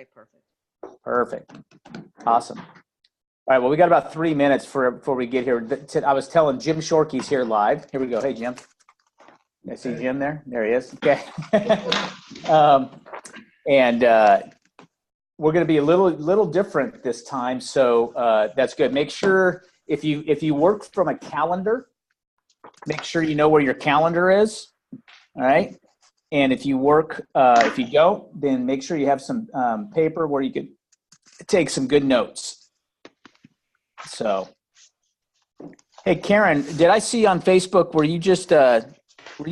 Okay, perfect. Perfect. Awesome. All right, well, we got about 3 minutes before we get here. I was telling Jim Shorkey's here live. Here we go. Hey, Jim. I see Jim there. There he is. Okay. We're going to be a little different this time, so that's good. Make sure if you work from a calendar, make sure you know where your calendar is. All right. And if you if you don't, then make sure you have some paper where you could take some good notes. So, hey, Karen, did I see on Facebook, were you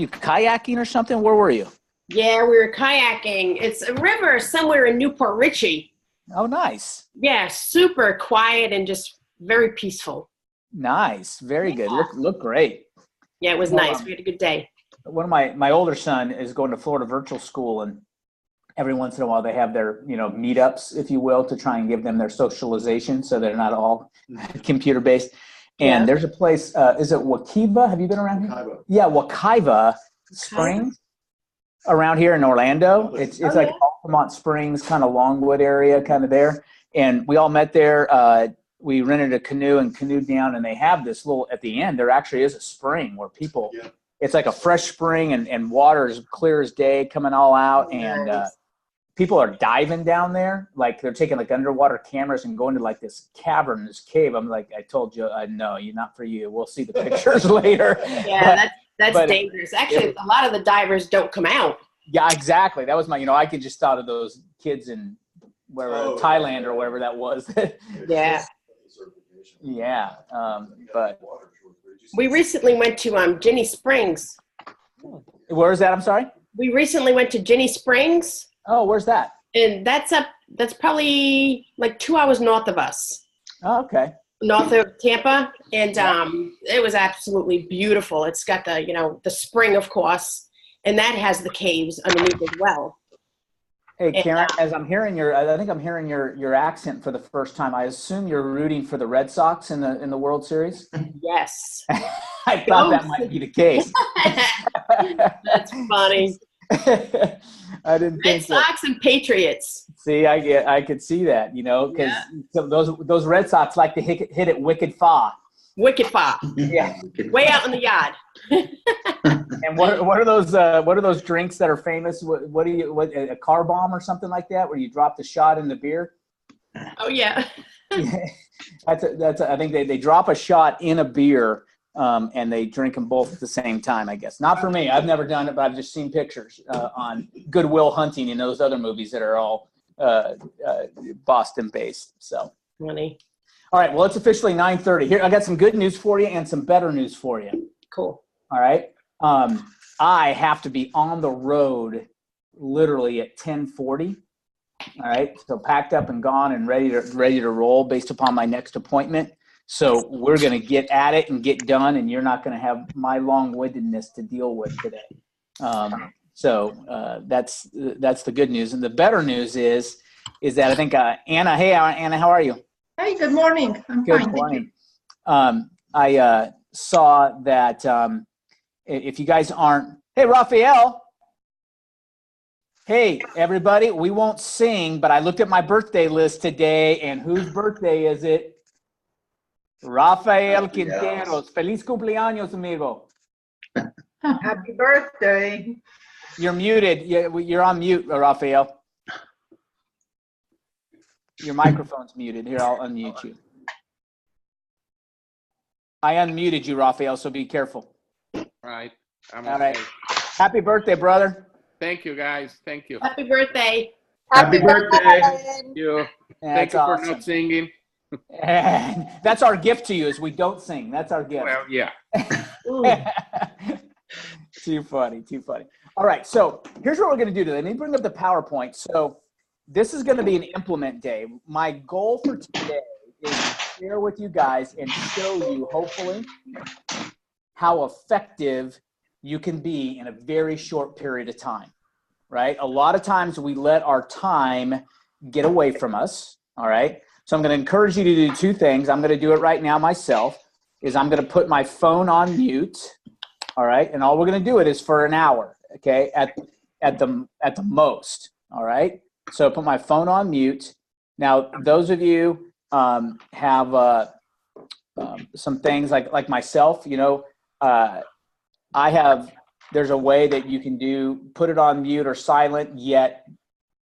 kayaking or something? Where were you? Yeah, we were kayaking. It's a river somewhere in Newport Richey. Oh, nice. Yeah, super quiet and just very peaceful. Nice. Very good. Look great. Yeah, it was nice. We had a good day. One of my older son is going to Florida virtual school, and every once in a while they have their, meetups, if you will, to try and give them their socialization so they're not all computer based. And there's a place, is it Wakiva? Have you been around here? Wakiva. Yeah, Wakiva Springs around here in Orlando. It's like Altamont Springs, kind of Longwood area, kind of there. And we all met there. We rented a canoe and canoed down, and they have this at the end, there actually is a spring where people, it's like a fresh spring and water is clear as day coming all out. And people are diving down there. Like they're taking like underwater cameras and going to like this cavern, this cave. I'm like, I told you, no, not for you. We'll see the pictures later. Yeah, that's dangerous. Actually, a lot of the divers don't come out. Yeah, exactly. That was I could just thought of those kids in Thailand or wherever that was. Yeah. Yeah. But we recently went to Ginny Springs. Where is that? I'm sorry? We recently went to Ginny Springs. Oh, where's that? And that's probably like 2 hours north of us. Oh, okay. North of Tampa. And it was absolutely beautiful. It's got the spring, of course, and that has the caves underneath as well. Hey, Karen, as I'm hearing I think I'm hearing your accent for the first time. I assume you're rooting for the Red Sox in the World Series? Yes. I thought that might be the case. That's funny. I didn't think Red Sox and Patriots. See, I could see that, because those Red Sox like to hit it wicked far. Wicked far. Yeah. Way out in the yard. And what are those drinks that are famous? What a car bomb or something like that, where you drop the shot in the beer? Oh yeah. That's I think they drop a shot in a beer. And they drink them both at the same time, I guess. Not for me. I've never done it, but I've just seen pictures on Good Will Hunting and those other movies that are all Boston-based. So funny. All right. Well, it's officially 9:30. Here, I got some good news for you and some better news for you. Cool. All right. I have to be on the road literally at 10:40. All right. So packed up and gone and ready to roll based upon my next appointment. So we're going to get at it and get done, and you're not going to have my long-windedness to deal with today. So that's the good news. And the better news is that I think Anna. Hey, Anna, how are you? Hey, good morning. I'm good fine. Morning. I saw that if you guys aren't, hey, Raphael. Hey, everybody, we won't sing, but I looked at my birthday list today, and whose birthday is it? Rafael Quinteros. Feliz cumpleaños, amigo. Happy birthday. You're muted. You're on mute, Rafael. Your microphone's muted. Here, I'll unmute you. I unmuted you, Rafael, so be careful. All right. All right. Happy birthday, brother. Thank you, guys. Thank you. Happy birthday. Happy birthday. Thank you. Thank you awesome. for not singing. And that's our gift to you, is we don't sing. That's our gift. Well, yeah. Too funny. All right, so here's what we're going to do today. Let me bring up the PowerPoint. So this is going to be an implement day. My goal for today is to share with you guys and show you, hopefully, how effective you can be in a very short period of time, right? A lot of times we let our time get away from us, all right? So I'm going to encourage you to do two things. I'm going to do it right now myself, is I'm going to put my phone on mute, all right? And all we're going to do it is for an hour, okay, at the most, all right? So put my phone on mute. Now, those of you have some things like myself, there's a way that you can put it on mute or silent, yet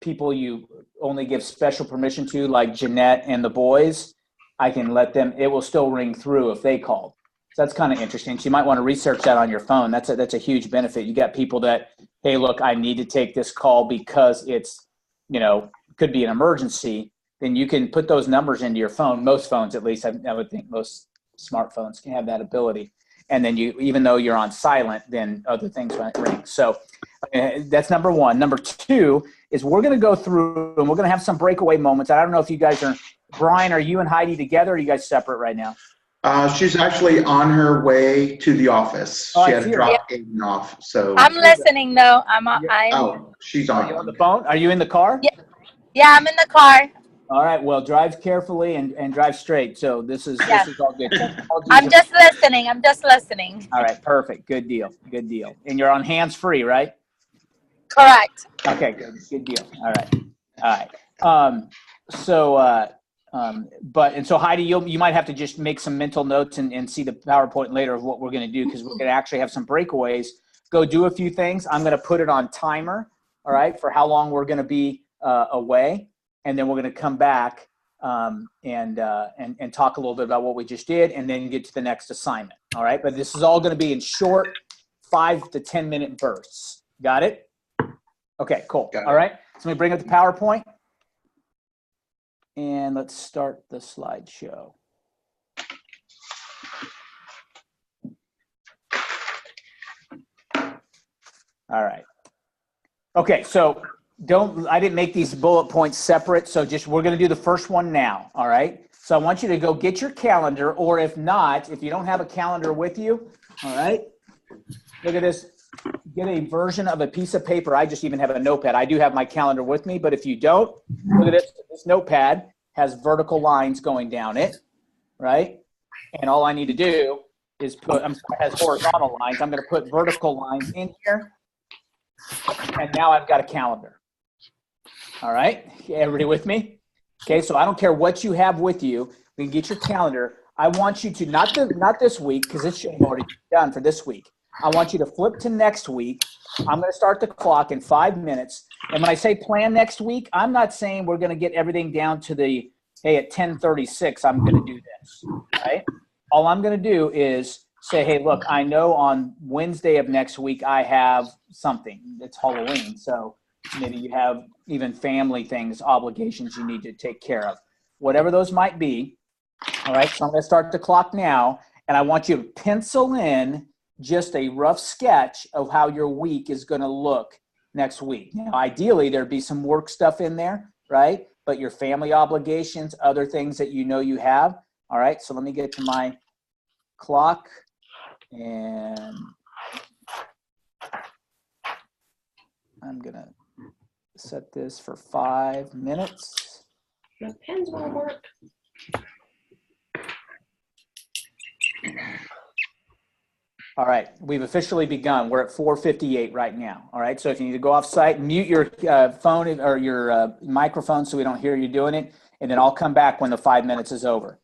people you only give special permission to, like Jeanette and the boys, I can let them, it will still ring through if they called. So that's kind of interesting. So you might want to research that on your phone. That's a huge benefit. You got people that, hey, look, I need to take this call because it's, could be an emergency. Then you can put those numbers into your phone. Most phones, at least, I would think most smartphones can have that ability. And then even though you're on silent, then other things might ring. So that's number one. Number two is we're going to go through and we're going to have some breakaway moments. I don't know if you guys Brian, are you and Heidi together or are you guys separate right now? She's actually on her way to the office. Oh, She I had see to her. drop Aiden off. So I'm listening though. oh, she's Are you on on. the phone? Are you in the car? Yeah, I'm in the car. All right. Well, drive carefully and drive straight. So this is all good. I'm just listening. All right. Perfect. Good deal. Good deal. And you're on hands free, right? Correct. Okay. Good deal. All right. So Heidi, you might have to just make some mental notes and see the PowerPoint later of what we're going to do, because we're going to actually have some breakaways. Go do a few things. I'm going to put it on timer. All right. For how long we're going to be away. And then we're going to come back and talk a little bit about what we just did, and then get to the next assignment. All right. But this is all going to be in short 5 to 10 minute bursts. Got it? Okay, cool. All right. So let me bring up the PowerPoint. And let's start the slideshow. All right. Okay, so I didn't make these bullet points separate, so we're going to do the first one now, all right? So I want you to go get your calendar, or if not, if you don't have a calendar with you, all right? Look at this. Get a version of a piece of paper. I just even have a notepad. I do have my calendar with me, but if you don't, look at this. This notepad has vertical lines going down it, right? And all I need to do is has horizontal lines. I'm going to put vertical lines in here. And now I've got a calendar. All right. Everybody with me? Okay. So I don't care what you have with you. We can get your calendar. I want you to, not this week, because this should have already been done for this week. I want you to flip to next week. I'm going to start the clock in 5 minutes. And when I say plan next week, I'm not saying we're going to get everything down to hey, at 10:36, I'm going to do this, right? All I'm going to do is say, hey, look, I know on Wednesday of next week I have something. It's Halloween. So maybe you have even family things, obligations you need to take care of. Whatever those might be. All right, so I'm going to start the clock now. And I want you to pencil in just a rough sketch of how your week is going to look next week. Now, ideally, there'd be some work stuff in there, right? But your family obligations, other things that you have. All right, so let me get to my clock, and I'm going to set this for 5 minutes. The pens won't work. All right, we've officially begun. We're at 4:58 right now. All right, so if you need to go off site, mute your phone or your microphone so we don't hear you doing it, and then I'll come back when the 5 minutes is over.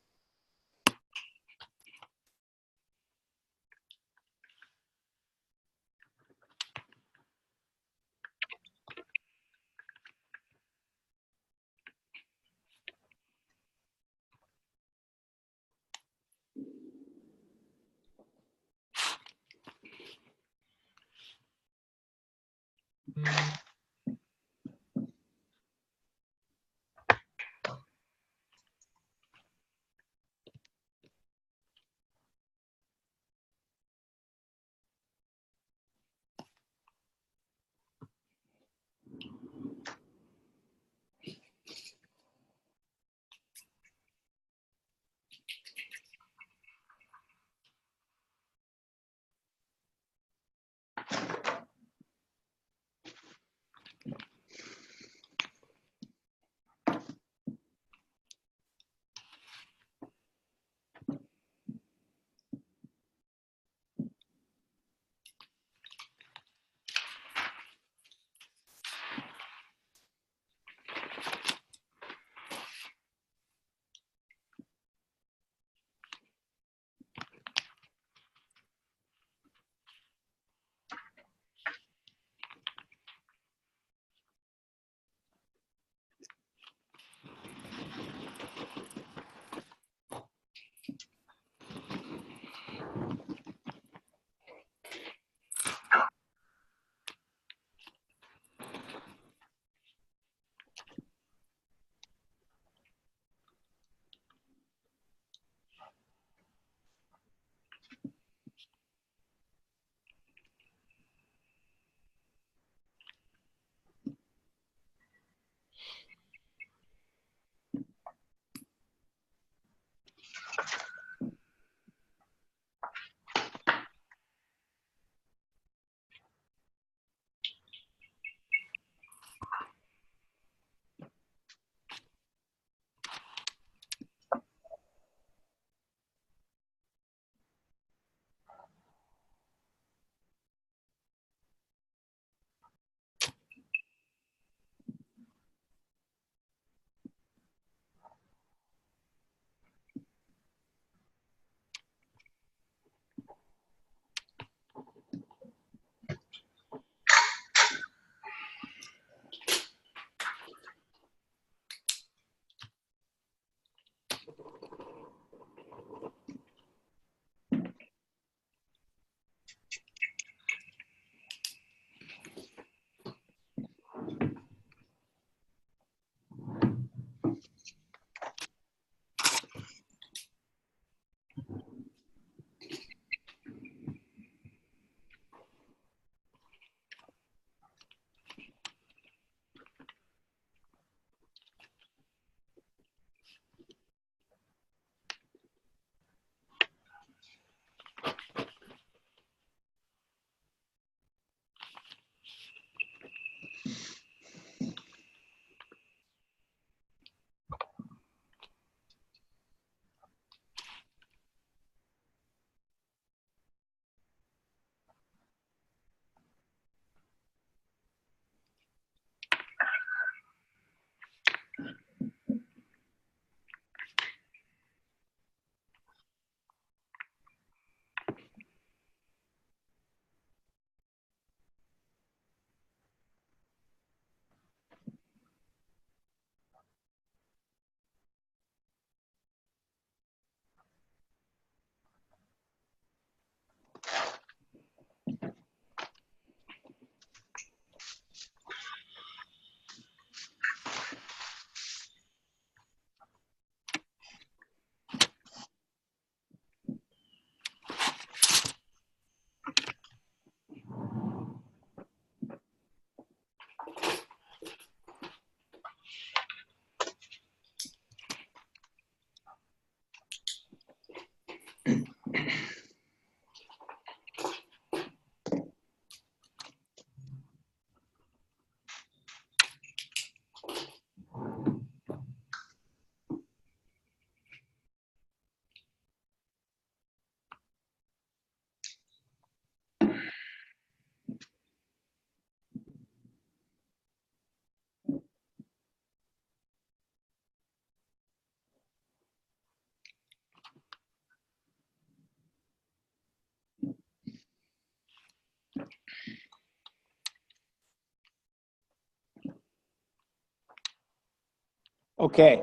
Okay,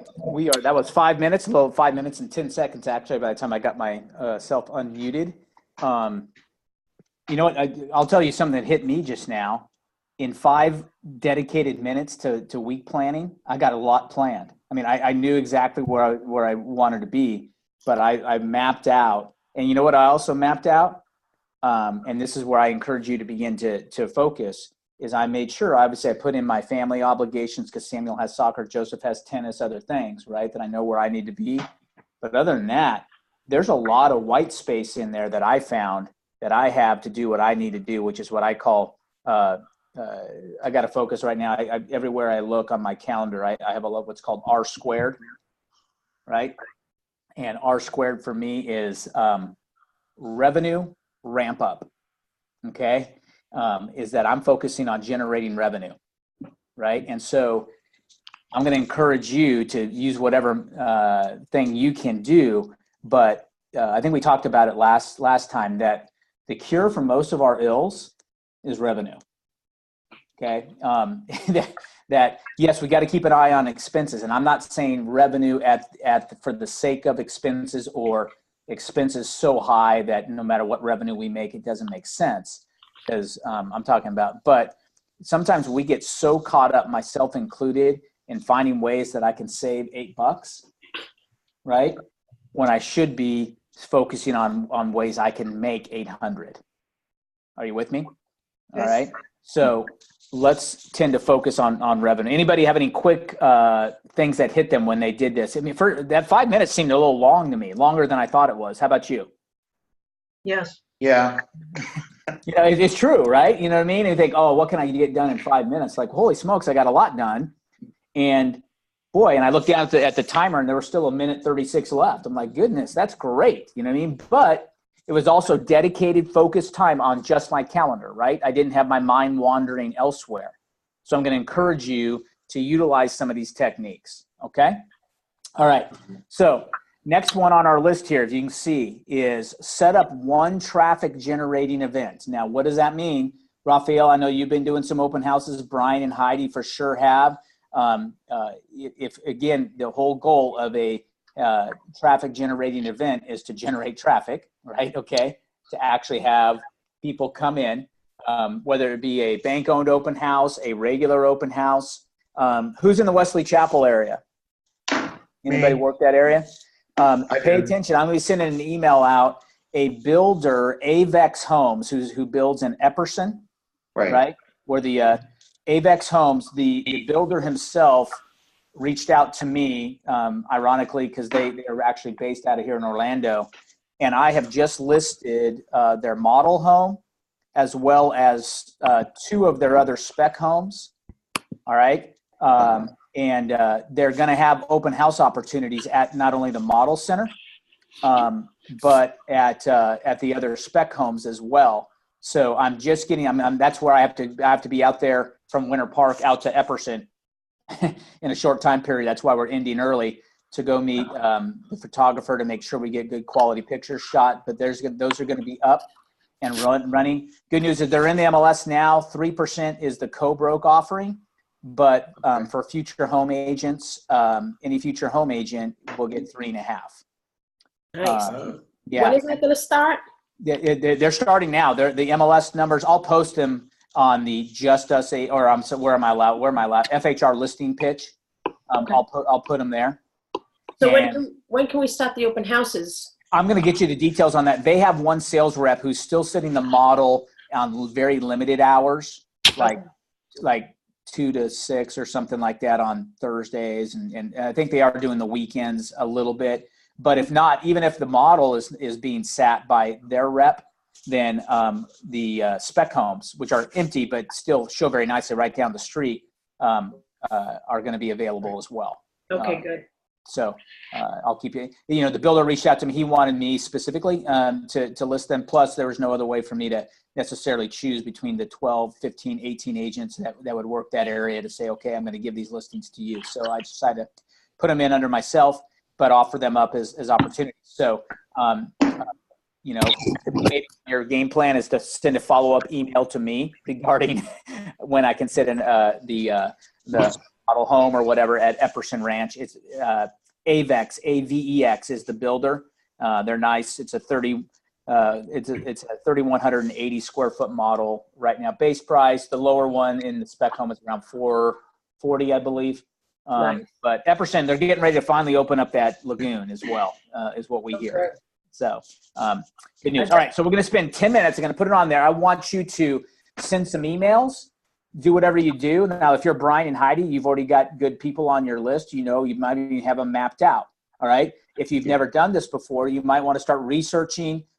that was 5 minutes, a little 5 minutes and 10 seconds actually by the time I got my self unmuted. You know what, I'll tell you something that hit me just now. In 5 dedicated minutes to week planning, I got a lot planned. I mean, I knew exactly where I wanted to be, but I mapped out. And you know what I also mapped out? And this is where I encourage you to begin to focus, is I made sure, obviously I put in my family obligations because Samuel has soccer, Joseph has tennis, other things, right? That I know where I need to be. But other than that, there's a lot of white space in there that I found that I have to do what I need to do, which is what I call, I got to focus right now. Everywhere I look on my calendar, I have what's called R squared, right? And R squared for me is revenue ramp up, okay? Is that I'm focusing on generating revenue, right? And so I'm going to encourage you to use whatever thing you can do, but I think we talked about it last time that the cure for most of our ills is revenue. Okay, that yes, we got to keep an eye on expenses, and I'm not saying revenue for the sake of expenses or expenses so high that no matter what revenue we make, it doesn't make sense. Because I'm talking about, but sometimes we get so caught up, myself included, in finding ways that I can save $8, right? When I should be focusing on ways I can make 800. Are you with me? All Yes. right. So let's tend to focus on revenue. Anybody have any quick things that hit them when they did this? I mean, for that 5 minutes seemed a little long to me, longer than I thought it was. How about you? Yes. Yeah. You know, it's true, right? You know what I mean? And you think, oh, what can I get done in 5 minutes? Like, holy smokes, I got a lot done. And boy, and I looked down at the timer and there was still 1:36 left. I'm like, goodness, that's great. You know what I mean? But it was also dedicated, focused time on just my calendar, right? I didn't have my mind wandering elsewhere. So I'm going to encourage you to utilize some of these techniques, okay? All right. So next one on our list here, if you can see, is set up one traffic generating event. Now, what does that mean? Raphael, I know you've been doing some open houses. Brian and Heidi for sure have. If again, the whole goal of a traffic generating event is to generate traffic, right? Okay. To actually have people come in, whether it be a bank owned open house, a regular open house. Who's in the Wesley Chapel area? Anybody work that area? Pay attention. I'm going to be sending an email out. A builder, Avex Homes, who builds in Epperson, right? Where the Avex Homes, the builder himself reached out to me, ironically, because they are actually based out of here in Orlando. And I have just listed their model home as well as 2 of their other spec homes. All right. And they're going to have open house opportunities at not only the model center, but at the other spec homes as well. So I'm just getting, that's where I have to be out there from Winter Park out to Epperson in a short time period. That's why we're ending early to go meet the photographer to make sure we get good quality pictures shot. But those are going to be up and running. Good news is they're in the MLS now. 3% is the co-broke offering. But for future home agents, any future home agent will get 3.5. Nice. Yeah. When is that going to start? They're starting now. The MLS numbers. I'll post them on the Just Us where am I allowed? FHR listing pitch. I'll put them there. So when can we start the open houses? I'm going to get you the details on that. They have one sales rep who's still sitting the model on very limited hours, like 2 to 6 or something like that on Thursdays. And I think they are doing the weekends a little bit. But if not, even if the model is being sat by their rep, then the spec homes, which are empty but still show very nicely right down the street, are going to be available as well. Okay, good. So I'll keep you. The builder reached out to me. He wanted me specifically to list them. Plus, there was no other way for me to necessarily choose between the 12, 15, 18 agents that would work that area to say, okay, I'm going to give these listings to you. So I decided to put them in under myself, but offer them up as opportunities. So, maybe your game plan is to send a follow-up email to me regarding when I can sit in the model home or whatever at Epperson Ranch. It's Avex, AVEX is the builder. They're nice. It's a 3,180 square foot model right now. Base price, the lower one in the spec home is around $440, I believe. Nice. But Epperson, they're getting ready to finally open up that lagoon as well, is what we hear. So good news. All right, so we're going to spend 10 minutes. I'm going to put it on there. I want you to send some emails, do whatever you do. Now, if you're Brian and Heidi, you've already got good people on your list. You know, you might even have them mapped out. All right. If you've never done this before, you might want to start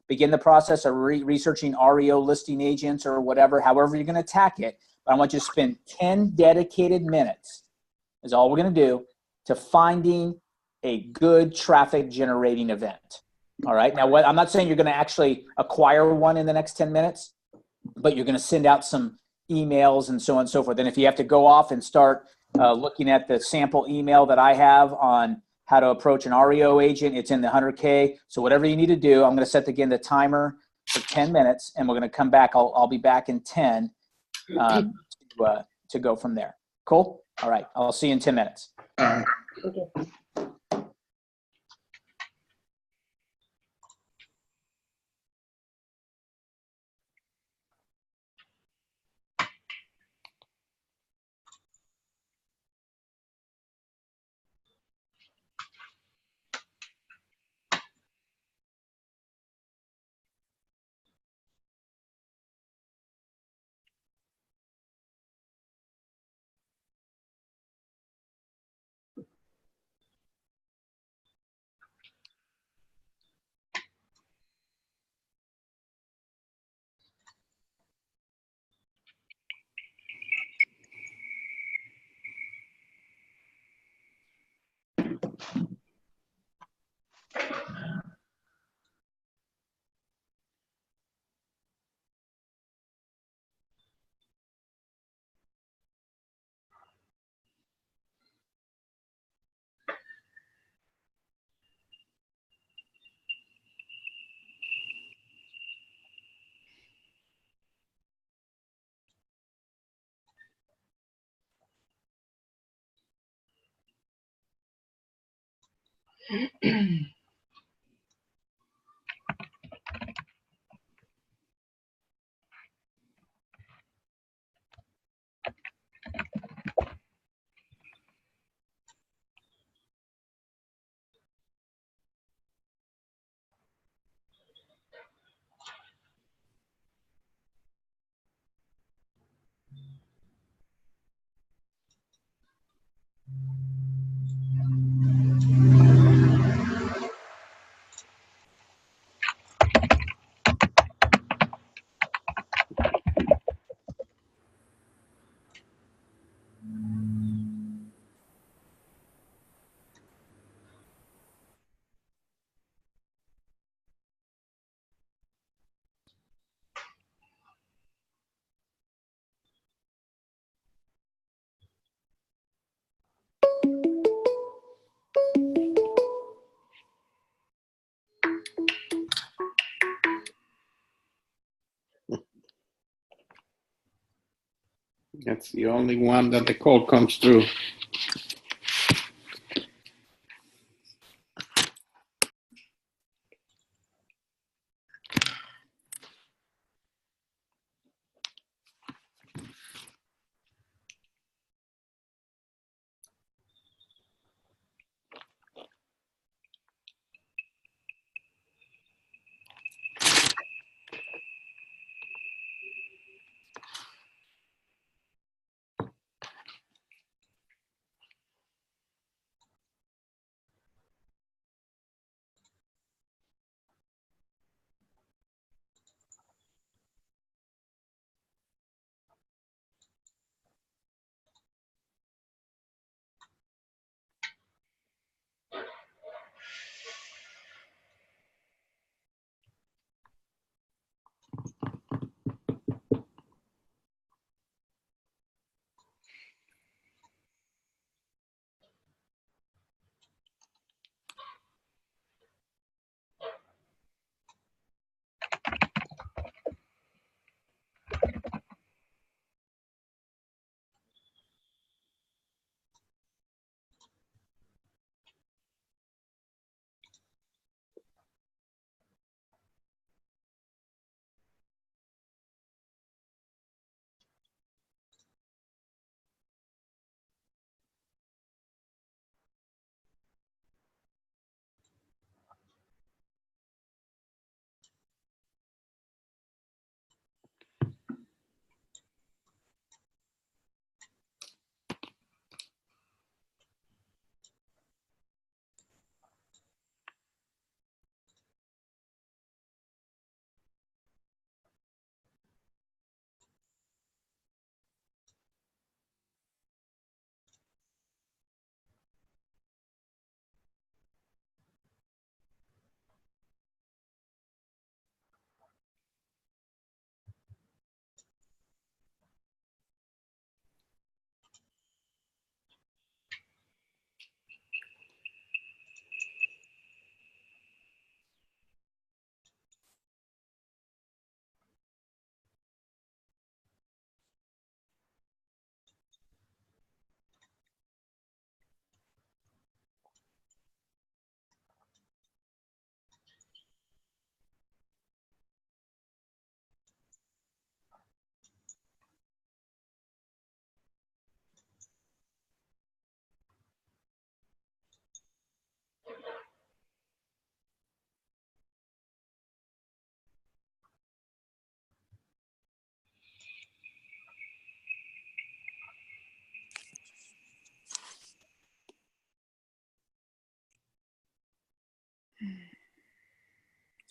begin the process of researching REO listing agents or whatever, however you're going to attack it. But I want you to spend 10 dedicated minutes is all we're going to do to finding a good traffic generating event. All right. Now, I'm not saying you're going to actually acquire one in the next 10 minutes, but you're going to send out some emails and so on and so forth. And if you have to go off and start looking at the sample email that I have on how to approach an REO agent, it's in the 100K. So whatever you need to do, I'm going to set again the timer for 10 minutes, and we're going to come back. I'll be back in 10 to go from there. Cool. All right. I'll see you in 10 minutes. All right. Okay. That's the only one that the call comes through.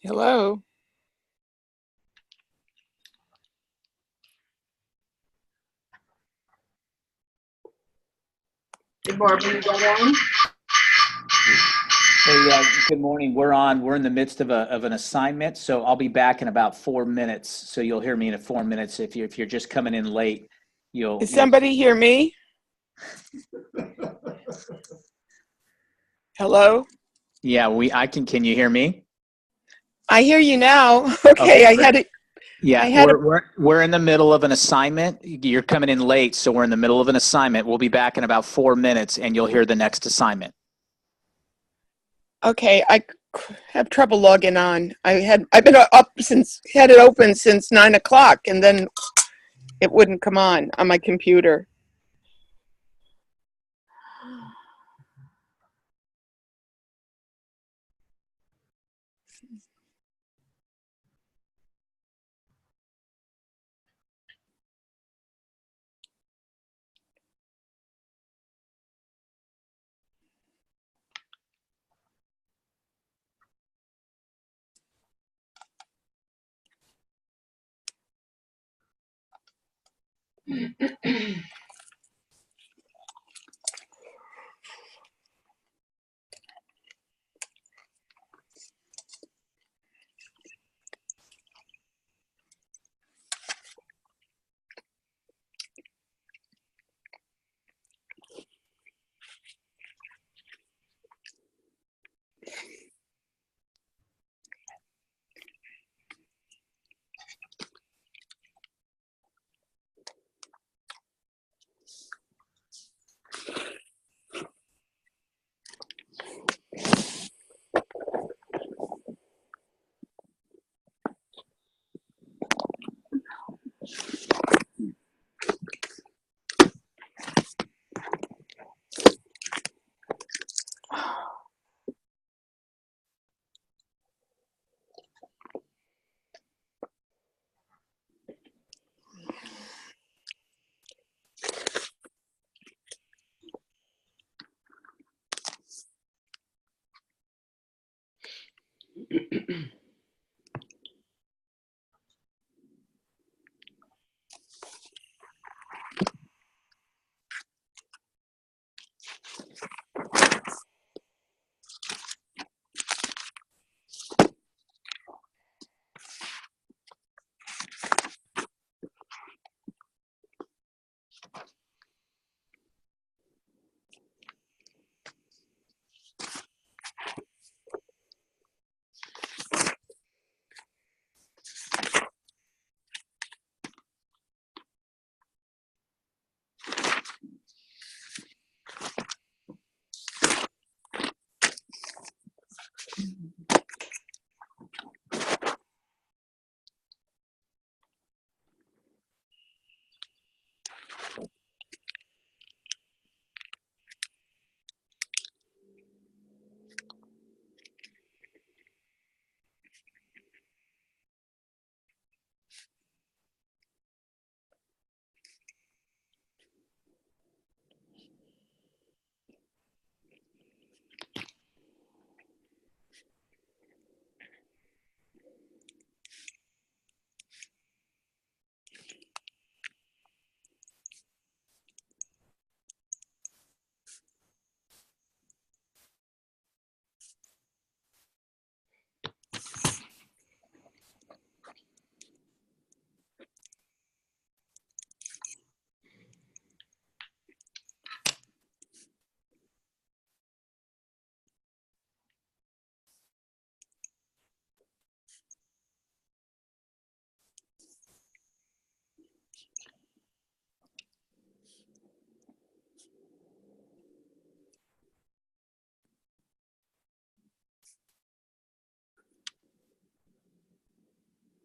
Hello. Hey, Barbara, you got on? Hey, good morning. We're on. We're in the midst of an assignment, so I'll be back in about 4 minutes. So you'll hear me in 4 minutes. If you're just coming in late, Does somebody hear me? Hello? Yeah, I can. Can you hear me? I hear you now. Okay, I great. had it. Yeah, I had we're in the middle of an assignment. You're coming in late, so we're in the middle of an assignment. We'll be back in about 4 minutes, and you'll hear the next assignment. Okay, I have trouble logging on. I've been had it open since 9 o'clock, and then it wouldn't come on my computer.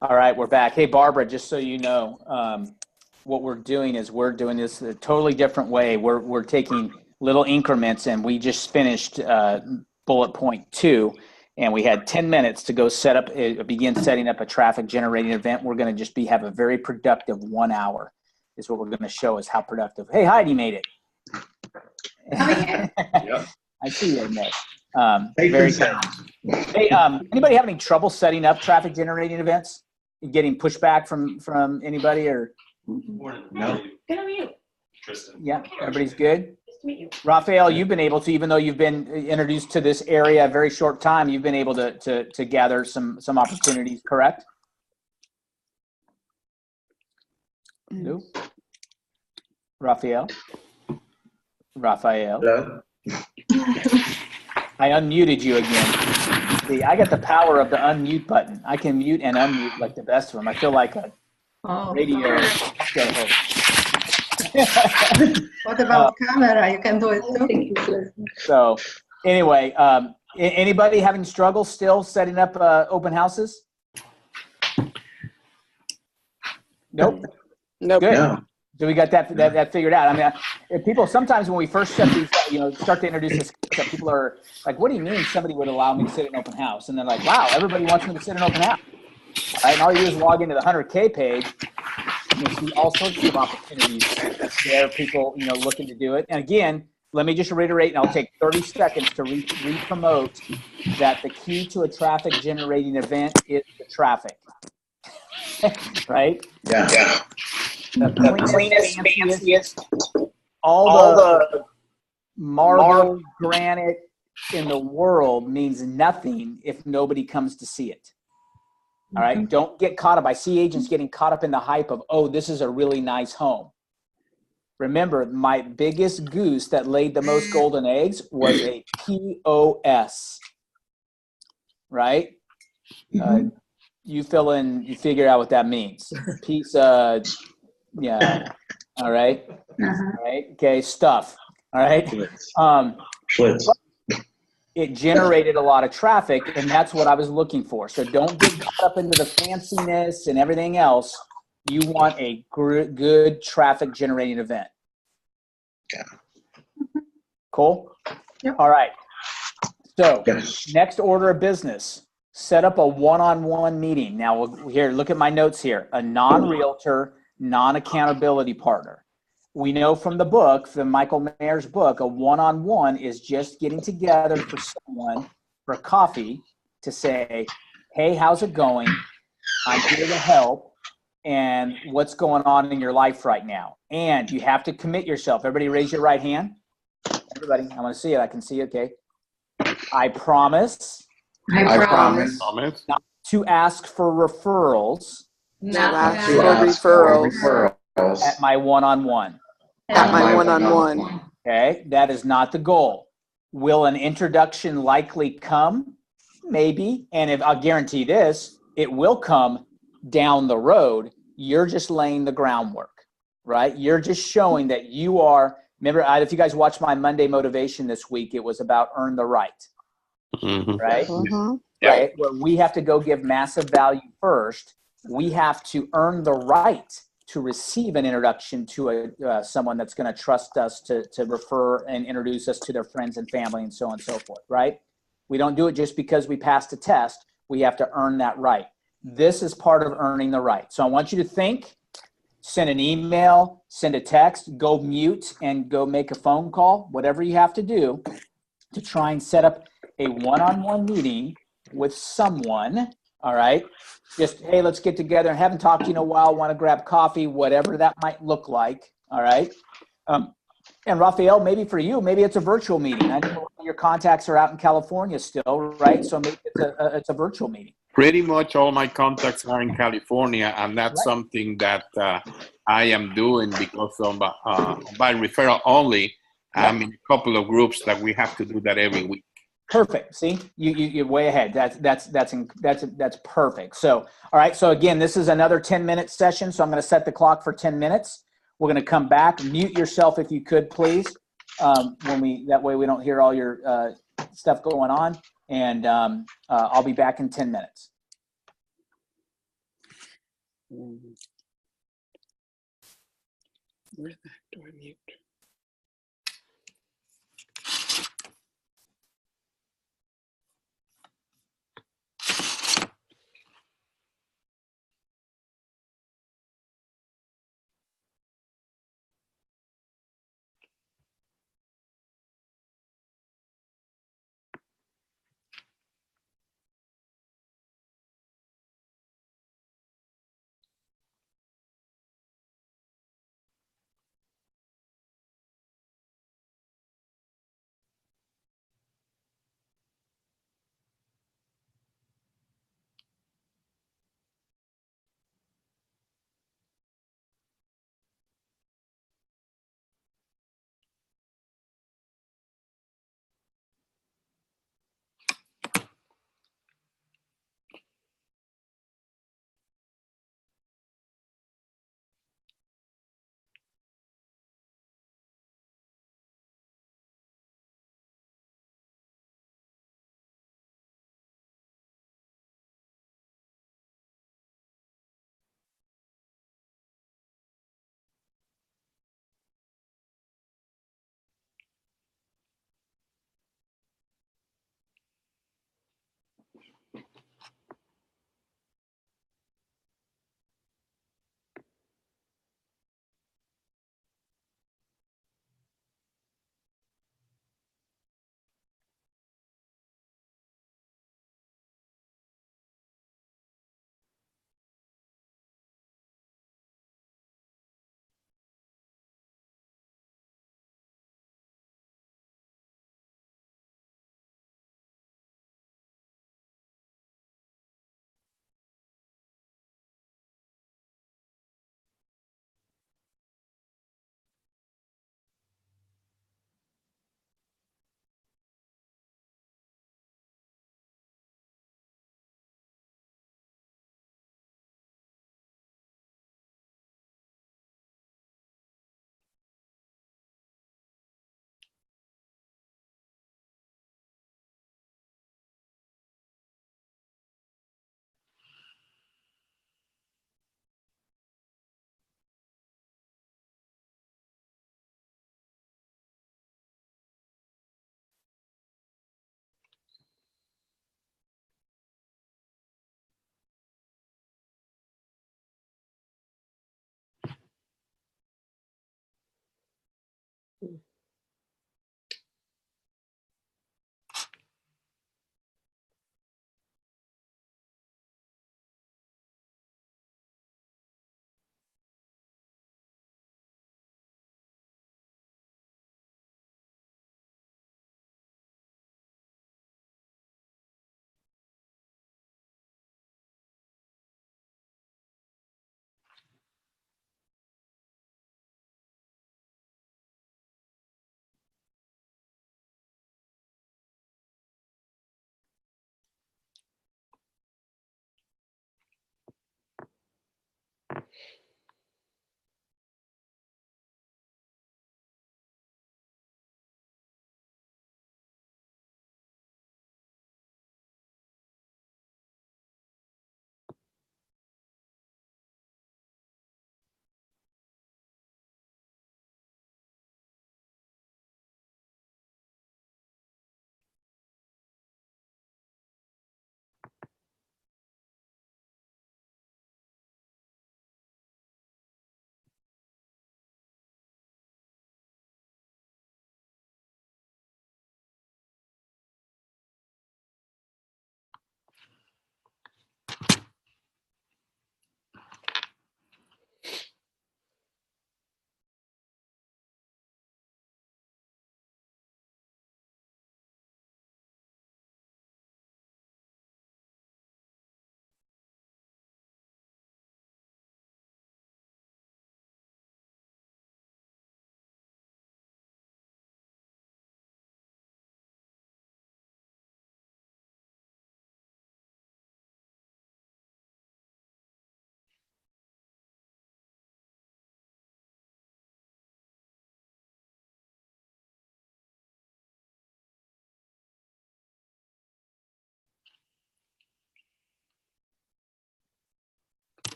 All right, we're back. Hey, Barbara, just so you know, what we're doing is we're doing this a totally different way. We're taking little increments, and we just finished bullet point 2, and we had 10 minutes to go begin setting up a traffic generating event. We're going to just have a very productive 1 hour is what we're going to show is how productive. Hey, Heidi made it. Yep. I see you in there. Safe Very and good. sound. Hey, anybody have any trouble setting up traffic generating events? Getting pushback from anybody or? No. Good on you. Yeah, everybody's good. Nice to meet you. Raphael, you've been able to, even though you've been introduced to this area a very short time, you've been able to gather some opportunities, correct? No. Raphael? Hello? I unmuted you again. See, I got the power of the unmute button. I can mute and unmute like the best of them. I feel like a Oh, radio show host. what about camera? You can do it too. So anyway, anybody having struggles still setting up open houses? Nope. Nope. Good. No. So we got that figured out. I mean, if people sometimes when we first set these, start to introduce this, people are like, "What do you mean somebody would allow me to sit in an open house?" And they're like, "Wow, everybody wants me to sit in an open house." All right, and all you do is log into the 100K page. You'll see all sorts of opportunities there. People, looking to do it. And again, let me just reiterate, and I'll take 30 seconds to re-promote that the key to a traffic generating event is the traffic. Right? Yeah. The cleanest, fanciest, all the marble, granite in the world means nothing if nobody comes to see it. All right. Don't get caught up. I see agents getting caught up in the hype of, oh, this is a really nice home. Remember, my biggest goose that laid the most golden eggs was a POS. Right? You fill in, you figure out what that means. Piece of, yeah. All right. All right. Okay. Stuff. All right. Schlitz. It generated a lot of traffic, and that's what I was looking for. So don't get caught up into the fanciness and everything else. You want a good traffic generating event. Yeah. Cool? Yep. All right. So Yes. next order of business, set up a one-on-one meeting. Now, here, look at my notes here. A non-realtor, non-accountability partner. We know from the book, from Michael Mayer's book, a one-on-one is just getting together for someone for coffee to say, hey, how's it going? I'm here to help. And what's going on in your life right now? And you have to commit yourself. Everybody raise your right hand. Everybody, I want to see it. I can see it. Okay. I promise I promise Comments? to ask for referrals Not Not for to ask for referrals referrals at my one-on-one. at my my one-on-one. Okay, that is not the goal. Will an introduction likely come? Maybe. And if I'll guarantee this, it will come down the road. You're just laying the groundwork, right? You're just showing that you are. Remember, if you guys watched my Monday motivation this week, it was about earn the right, right? Mm-hmm. Right. Where we have to go give massive value first. We have to earn the right to receive an introduction to someone that's going to trust us to refer and introduce us to their friends and family and so on and so forth, right? We don't do it just because we passed a test. We have to earn that right. This is part of earning the right. So I want you to think, send an email, send a text, go mute and go make a phone call, whatever you have to do to try and set up a one-on-one meeting with someone, all right? Just, hey, let's get together and haven't talked to you in a while, want to grab coffee, whatever that might look like, all right? And Raphael, maybe for you, maybe it's a virtual meeting. I know your contacts are out in California still, right? So maybe it's a virtual meeting. Pretty much all my contacts are in California, and that's Right. something that I am doing because of, by referral only. I'm in a couple of groups that we have to do that every week. Perfect. See, you're way ahead. That's perfect. So, all right. So again, this is another 10-minute session. So I'm going to set the clock for 10 minutes. We're going to come back. Mute yourself if you could, please. That way we don't hear all your stuff going on. And I'll be back in 10 minutes. Where the heck do I mute?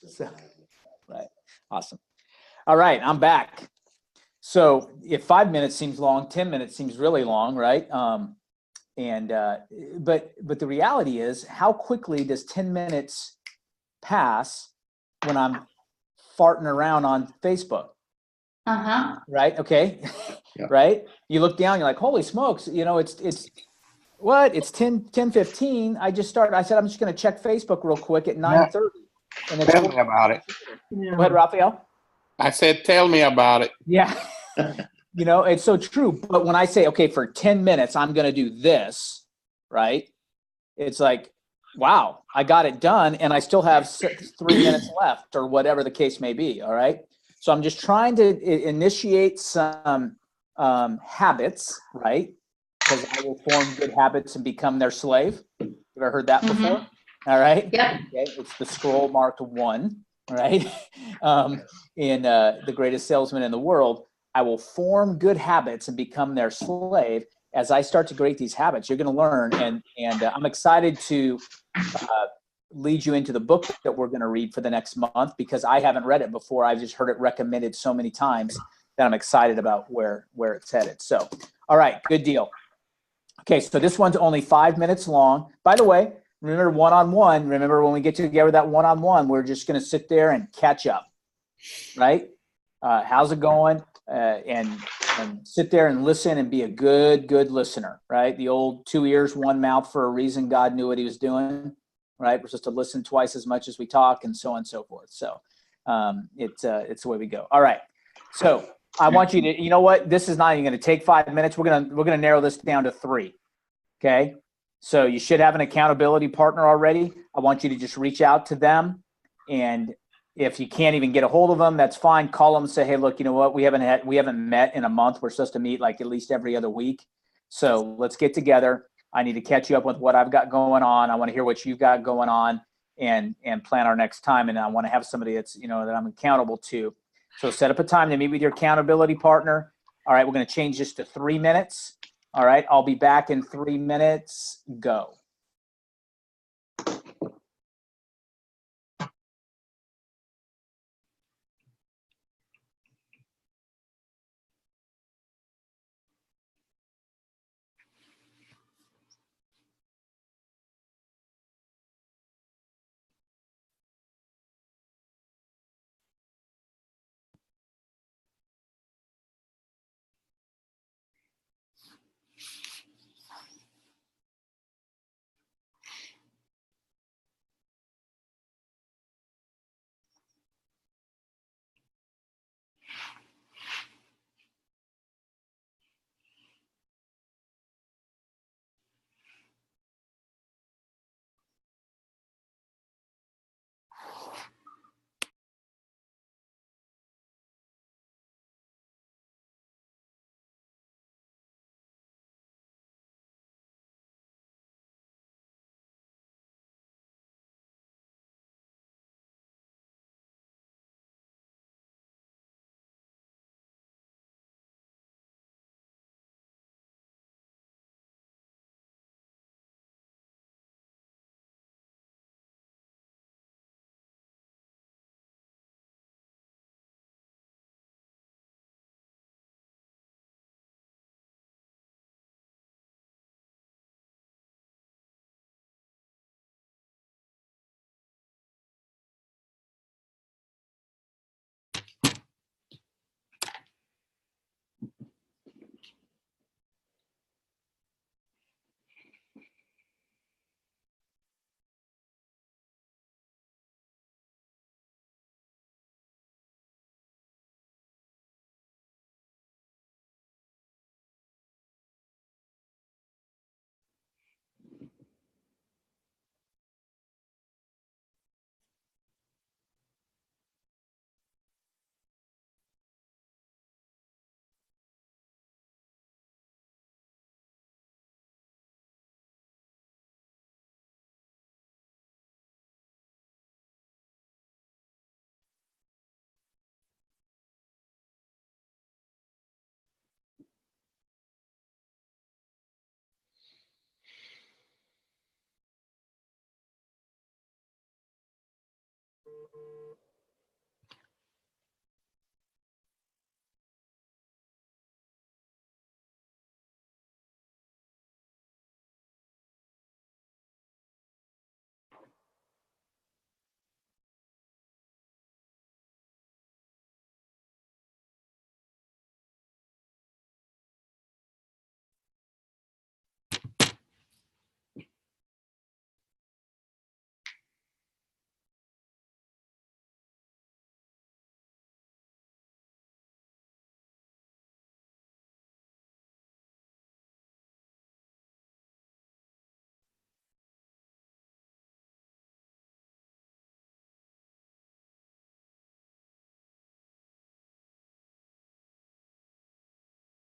So, right. Awesome. All right, I'm back. So if 5 minutes seems long, 10 minutes seems really long, right? But the reality is, how quickly does 10 minutes pass when I'm farting around on Facebook? Uh-huh. Right? Okay. Yeah. Right? You look down, you're like, holy smokes, it's what? It's 10:15. I said, I'm just going to check Facebook real quick at 9:30. And it's Tell me about it. Go ahead, Raphael. I said, tell me about it. Yeah. It's so true. But when I say, okay, for 10 minutes, I'm going to do this, right? It's like, wow, I got it done and I still have 3 minutes left or whatever the case may be. All right. So I'm just trying to initiate some habits, right? Because I will form good habits and become their slave. You ever heard that before? All right. Yep. Okay. It's the scroll marked 1, right? In The Greatest Salesman in the World. I will form good habits and become their slave. As I start to create these habits, you're going to learn. And I'm excited to lead you into the book that we're going to read for the next month, because I haven't read it before. I've just heard it recommended so many times that I'm excited about where it's headed. So, all right, good deal. Okay, so this one's only 5 minutes long. By the way, remember one-on-one. Remember when we get together that one-on-one, we're just going to sit there and catch up, right? How's it going? And sit there and listen and be a good listener, right? The old 2 ears, 1 mouth for a reason. God knew what he was doing, right? We're supposed to listen twice as much as we talk, and so on and so forth. So it's the way we go. All right. So I want you to, you know what? This is not even going to take 5 minutes. We're gonna narrow this down to 3. Okay. So you should have an accountability partner already. I want you to just reach out to them, and if you can't even get a hold of them, that's fine. Call them and say, hey, look, you know what? We haven't met in a month. We're supposed to meet like at least every other week. So let's get together. I need to catch you up with what I've got going on. I want to hear what you've got going on, and plan our next time. And I want to have somebody that's, that I'm accountable to. So set up a time to meet with your accountability partner. All right. We're going to change this to 3 minutes. All right. I'll be back in 3 minutes. Go.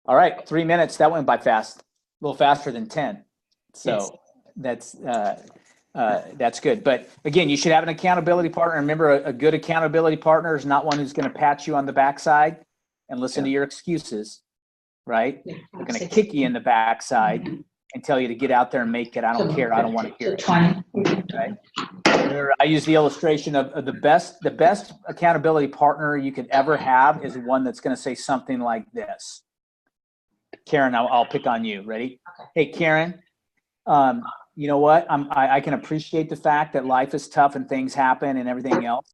All right, 3 minutes. That went by fast, a little faster than 10. So that's good. But again, you should have an accountability partner. Remember, a good accountability partner is not one who's going to pat you on the backside and listen to your excuses, right? They're going to kick you in the backside and tell you to get out there and make it. I don't care. I don't want to hear it. Right? I use the illustration of the best accountability partner you could ever have is one that's going to say something like this. Karen, I'll pick on you. Ready? Okay. Hey, Karen, you know what? I can appreciate the fact that life is tough and things happen and everything else.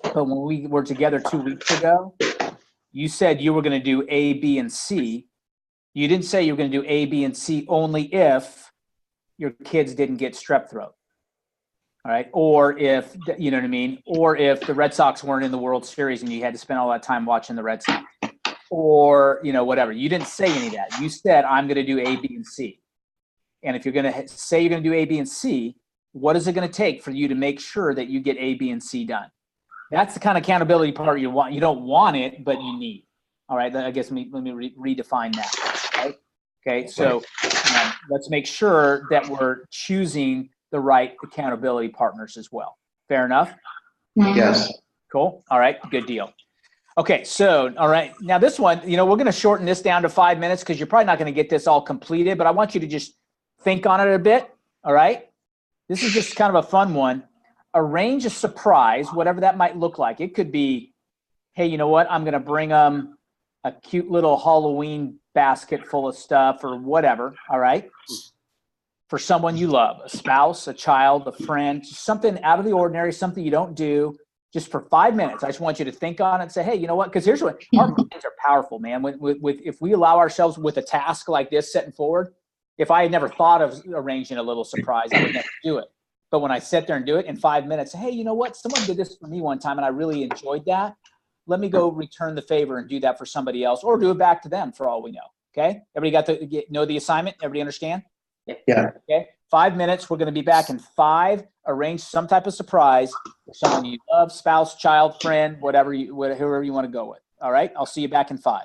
But when we were together 2 weeks ago, you said you were going to do A, B, and C. You didn't say you were going to do A, B, and C only if your kids didn't get strep throat. All right. Or if, you know what I mean? Or if the Red Sox weren't in the World Series and you had to spend all that time watching the Red Sox. Or, whatever. You didn't say any of that. You said, I'm going to do A, B, and C. And if you're going to say you're going to do A, B, and C, what is it going to take for you to make sure that you get A, B, and C done? That's the kind of accountability part you want. You don't want it, but you need. All right. I guess let me redefine that. Right? Okay. So let's make sure that we're choosing the right accountability partners as well. Fair enough? Yes. Cool. All right. Good deal. Okay, so, all right. Now this one, we're going to shorten this down to 5 minutes because you're probably not going to get this all completed, but I want you to just think on it a bit, all right? This is just kind of a fun one. Arrange a surprise, whatever that might look like. It could be, hey, you know what? I'm going to bring them a cute little Halloween basket full of stuff or whatever, all right? For someone you love, a spouse, a child, a friend, something out of the ordinary, something you don't do. Just for 5 minutes, I just want you to think on it and say, hey, you know what? Because here's what our minds are powerful, man. If we allow ourselves with a task like this setting forward, if I had never thought of arranging a little surprise, I would never do it. But when I sit there and do it in 5 minutes, hey, you know what? Someone did this for me one time and I really enjoyed that. Let me go return the favor and do that for somebody else or do it back to them for all we know. Okay? Everybody know the assignment? Everybody understand? Yeah. Okay. 5 minutes. We're going to be back in 5. Arrange some type of surprise for someone you love, spouse, child, friend, whoever you want to go with. All right. I'll see you back in 5.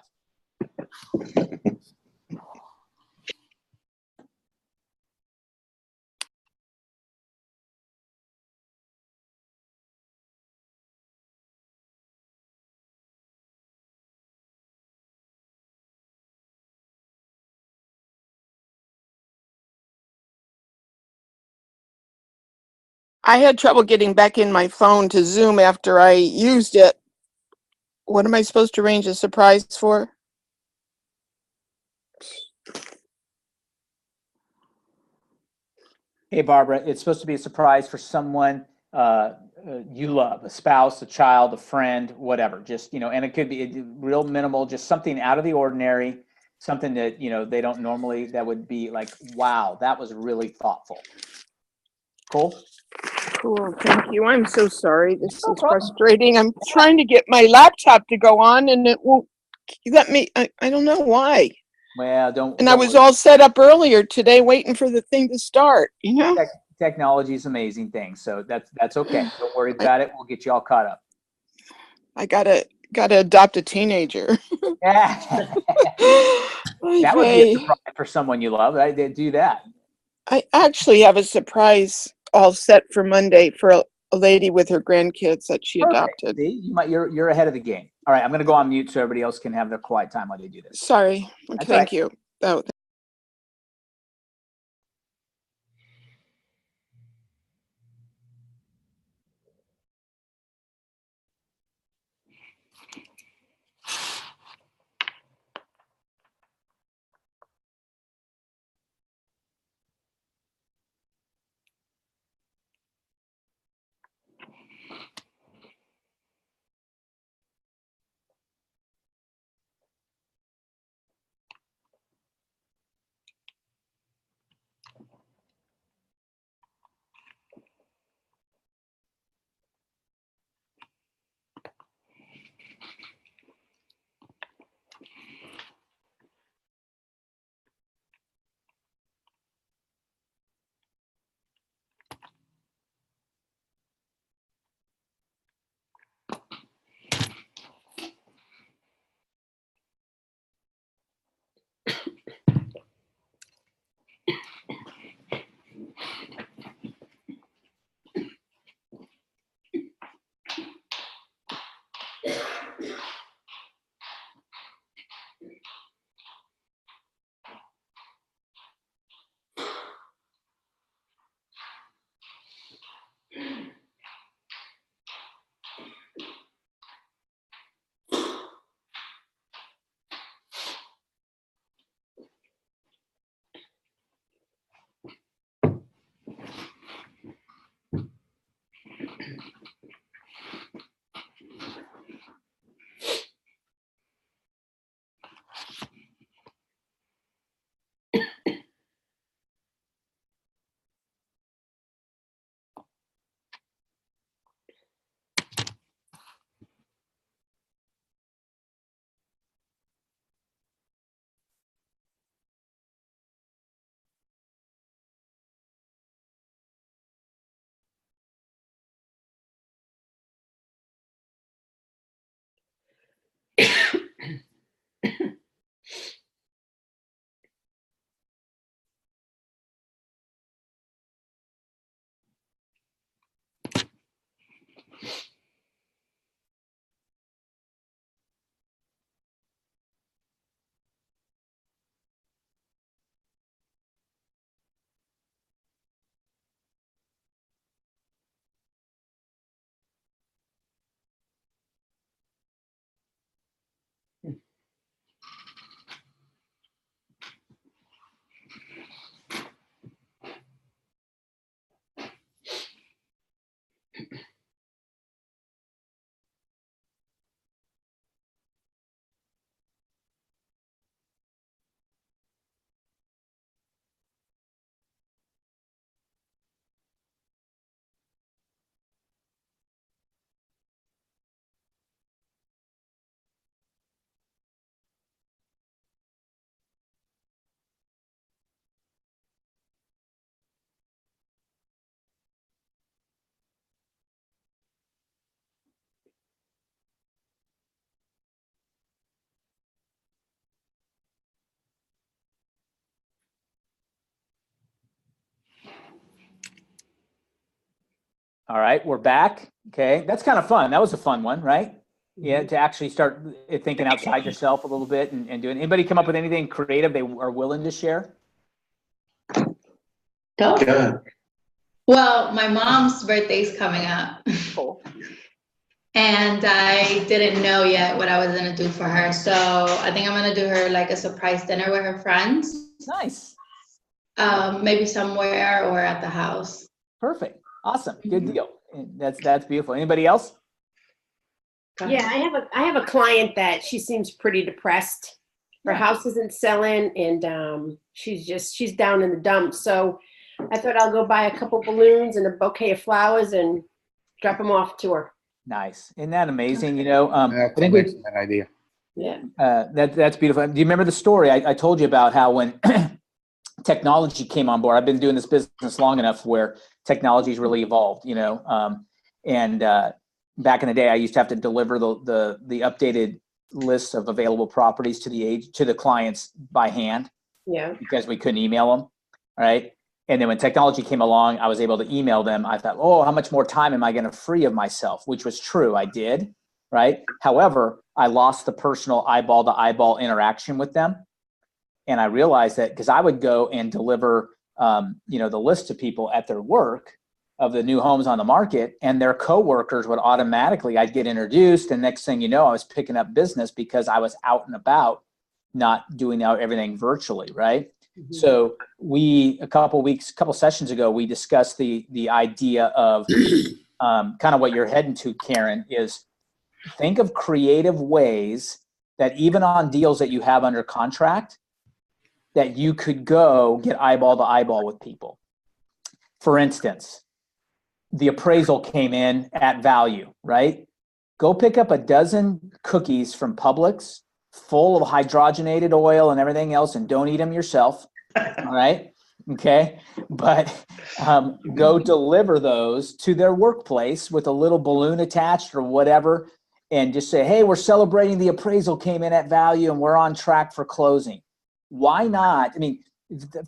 I had trouble getting back in my phone to Zoom after I used it. What am I supposed to arrange a surprise for? Hey, Barbara, it's supposed to be a surprise for someone you love, a spouse, a child, a friend, whatever. Just, and it could be real minimal, just something out of the ordinary, something that, they don't normally, that would be like, wow, that was really thoughtful. Cool? Cool, thank you. I'm so sorry. This No is problem. frustrating. I'm trying to get my laptop to go on and it won't let me. I don't know why. Well, don't. And I was all set up earlier today waiting for the thing to start, Technology is an amazing thing, so that's okay. Don't worry about it. We'll get you all caught up. I gotta adopt a teenager. Yeah. That would be a surprise for someone you love. I did do that. I actually have a surprise all set for Monday for a lady with her grandkids that she adopted. See, you're ahead of the game. All right, I'm going to go on mute so everybody else can have their quiet time while they do this. Sorry. Thank you. Oh, All right, we're back. Okay, that's kind of fun. That was a fun one, right? Yeah, to actually start thinking outside yourself a little bit and doing. Anybody come up with anything creative they are willing to share? Go. Good. Well, my mom's birthday is coming up. Cool. And I didn't know yet what I was gonna do for her. So I think I'm gonna do her like a surprise dinner with her friends. Nice. Maybe somewhere or at the house. Perfect. Awesome. Good deal. That's beautiful. Anybody else? Yeah, I have a client that she seems pretty depressed. Her house isn't selling, and she's down in the dumps. So I thought I'll go buy a couple balloons and a bouquet of flowers and drop them off to her. Nice. Isn't that amazing? I That's think an excellent idea. Yeah. that's beautiful. Do you remember the story I told you about how when technology came on board? I've been doing this business long enough where technology's really evolved, and back in the day, I used to have to deliver the updated list of available properties to the clients by hand Yeah. because we couldn't email them, right? And then when technology came along, I was able to email them. I thought, oh, how much more time am I going to free of myself? Which was true. I did, right? However, I lost the personal eyeball to eyeball interaction with them. And I realized that because I would go and deliver, the list to people at their work of the new homes on the market, and their coworkers would automatically, I'd get introduced. And next thing you know, I was picking up business because I was out and about, not doing everything virtually, right? Mm-hmm. So a couple sessions ago, we discussed the idea of kind of what you're heading to, Karen, is think of creative ways that even on deals that you have under contract, that you could go get eyeball to eyeball with people. For instance, the appraisal came in at value, right? Go pick up a dozen cookies from Publix full of hydrogenated oil and everything else, and don't eat them yourself. All right. Okay. But go deliver those to their workplace with a little balloon attached or whatever, and just say, hey, we're celebrating the appraisal came in at value and we're on track for closing. Why not? I mean,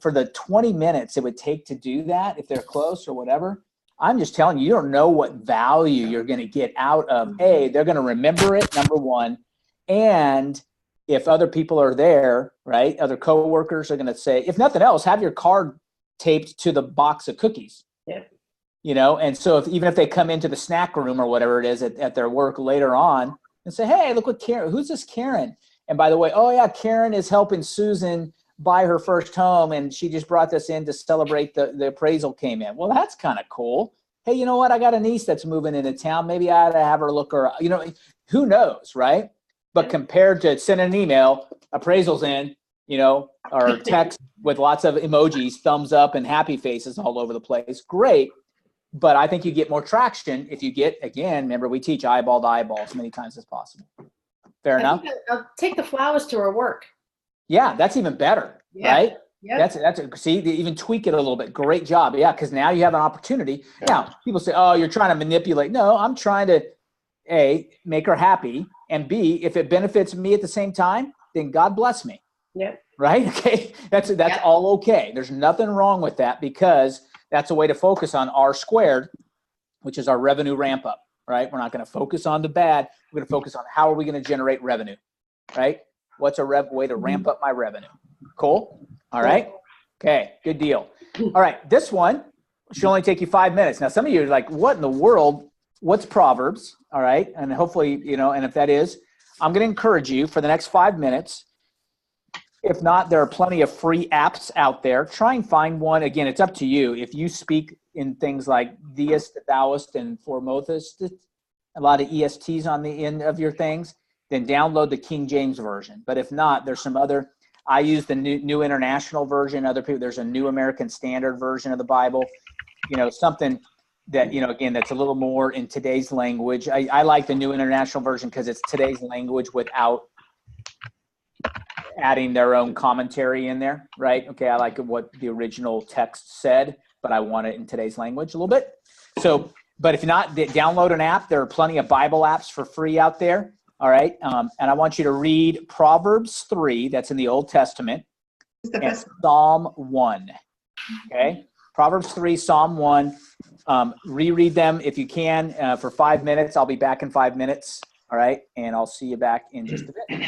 for the 20 minutes it would take to do that, if they're close or whatever, I'm just telling you, you don't know what value you're going to get out of, they're going to remember it, number one. And if other people are there, right, other coworkers are going to say, if nothing else, have your card taped to the box of cookies. Yeah. And so even if they come into the snack room or whatever it is at their work later on and say, hey, look what Karen, who's this Karen? And by the way, oh yeah, Karen is helping Susan buy her first home, and she just brought this in to celebrate the appraisal came in. Well, that's kind of cool. Hey, you know what? I got a niece that's moving into town. Maybe I ought to have her look her, who knows, right? But compared to sending an email, appraisals in, or text with lots of emojis, thumbs up and happy faces all over the place. Great. But I think you get more traction if you get, again, remember, we teach eyeball to eyeball as many times as possible. Fair enough? I'll take the flowers to her work. Yeah, that's even better, right? Yeah. See, they even tweak it a little bit. Great job. Yeah, because now you have an opportunity. Now, people say, oh, you're trying to manipulate. No, I'm trying to, A, make her happy, and B, if it benefits me at the same time, then God bless me. Yeah. Right? Okay. That's all okay. There's nothing wrong with that, because that's a way to focus on R squared, which is our revenue ramp up, right? We're not going to focus on the bad. We're going to focus on how are we going to generate revenue, right? What's a way to ramp up my revenue? Cool. All right. Okay. Good deal. All right. This one should only take you 5 minutes. Now, some of you are like, what in the world? What's Proverbs? All right. And hopefully, and if that is, I'm going to encourage you for the next 5 minutes. If not, there are plenty of free apps out there. Try and find one. Again, it's up to you. If you speak in things like theist, thouist, and foremothist, a lot of ESTs on the end of your things, then download the King James Version. But if not, there's some other, I use the New International Version. Other people, there's a New American Standard Version of the Bible, something that, again, that's a little more in today's language. I like the New International Version because it's today's language without adding their own commentary in there, right? Okay, I like what the original text said, but I want it in today's language a little bit. So, but if not, download an app. There are plenty of Bible apps for free out there. All right. And I want you to read Proverbs 3, that's in the Old Testament, and Psalm 1. Okay. Proverbs 3, Psalm 1. Reread them if you can for 5 minutes. I'll be back in 5 minutes. All right. And I'll see you back in just a bit.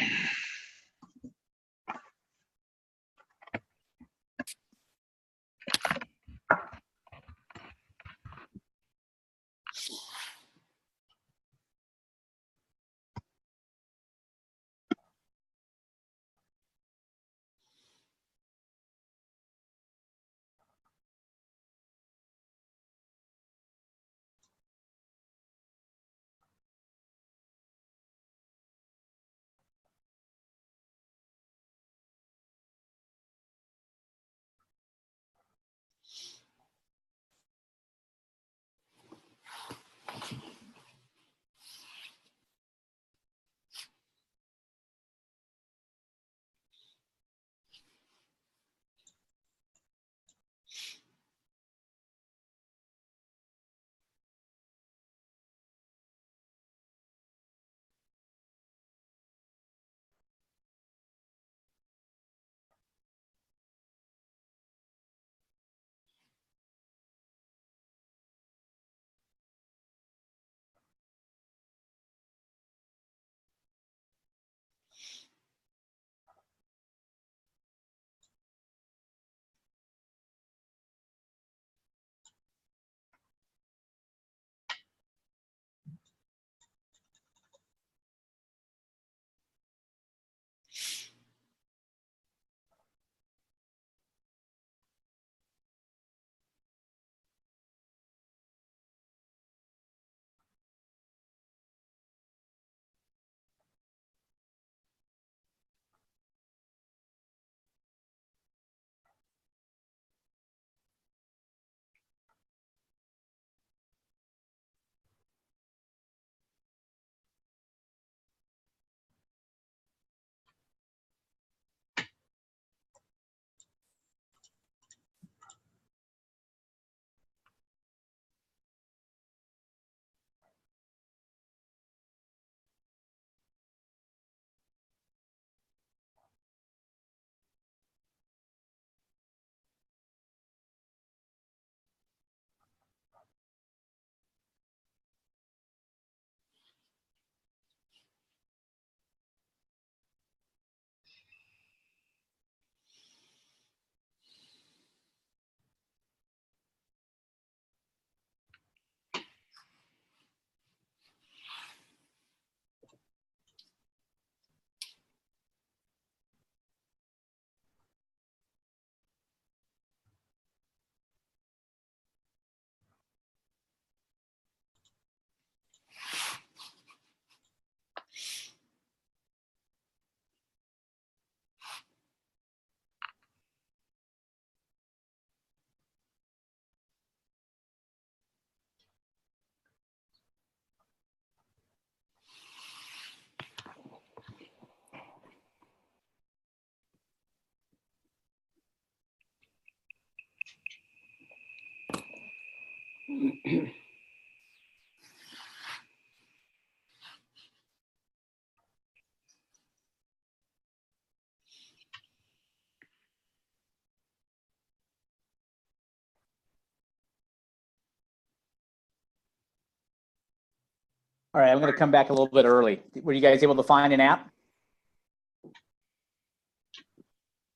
All right, I'm going to come back a little bit early. Were you guys able to find an app?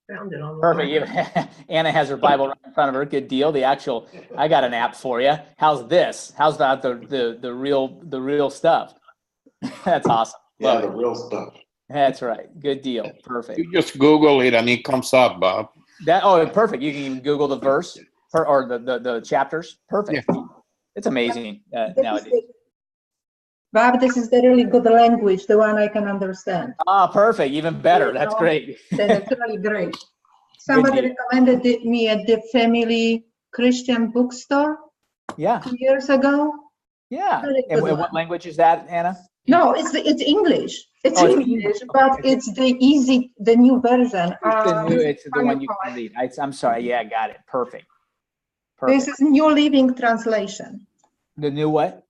Found it on. Perfect. Anna has her Bible right in front of her. Good deal. I got an app for you. How's this? How's about the real stuff? That's awesome. Yeah, the real stuff. That's right. Good deal. Perfect. You just Google it and it comes up, Bob. Perfect. You can even Google the verse or the chapters. Perfect. Yeah. It's amazing nowadays. Bob, this is the really good language, the one I can understand. Perfect. Even better. That's great. That's really great. Somebody recommended me at the Family Christian Bookstore Yeah. 2 years ago. Yeah. And what language is that, Anna? No, it's English. It's Oh, it's English, English. but it's the new version. It's the one you can read. I'm sorry. Yeah, I got it. Perfect. This is New Living Translation. The new what?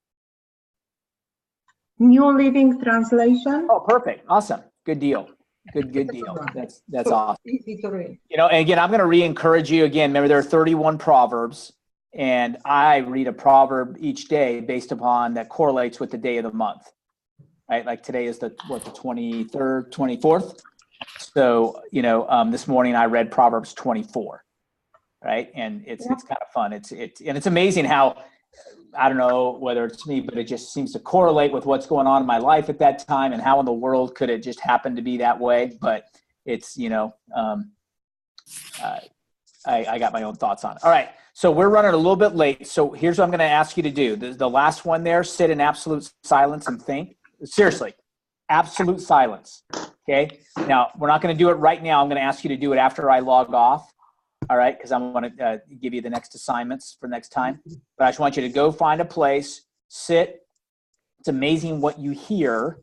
New Living Translation. Oh, perfect. Awesome. Good deal. Good deal. That's So awesome. easy to read. And again, I'm going to re-encourage you again. Remember, there are 31 Proverbs. And I read a proverb each day based upon that correlates with the day of the month, right? Like today is the 23rd, 24th. So, this morning I read Proverbs 24, right? And it's kind of fun. It's amazing how, I don't know whether it's me, but it just seems to correlate with what's going on in my life at that time, and how in the world could it just happen to be that way? But it's, I got my own thoughts on it. All right. So we're running a little bit late. So here's what I'm going to ask you to do. The last one there, sit in absolute silence and think. Seriously, absolute silence. Okay. Now, we're not going to do it right now. I'm going to ask you to do it after I log off. All right. Because I'm going to give you the next assignments for next time. But I just want you to go find a place, sit. It's amazing what you hear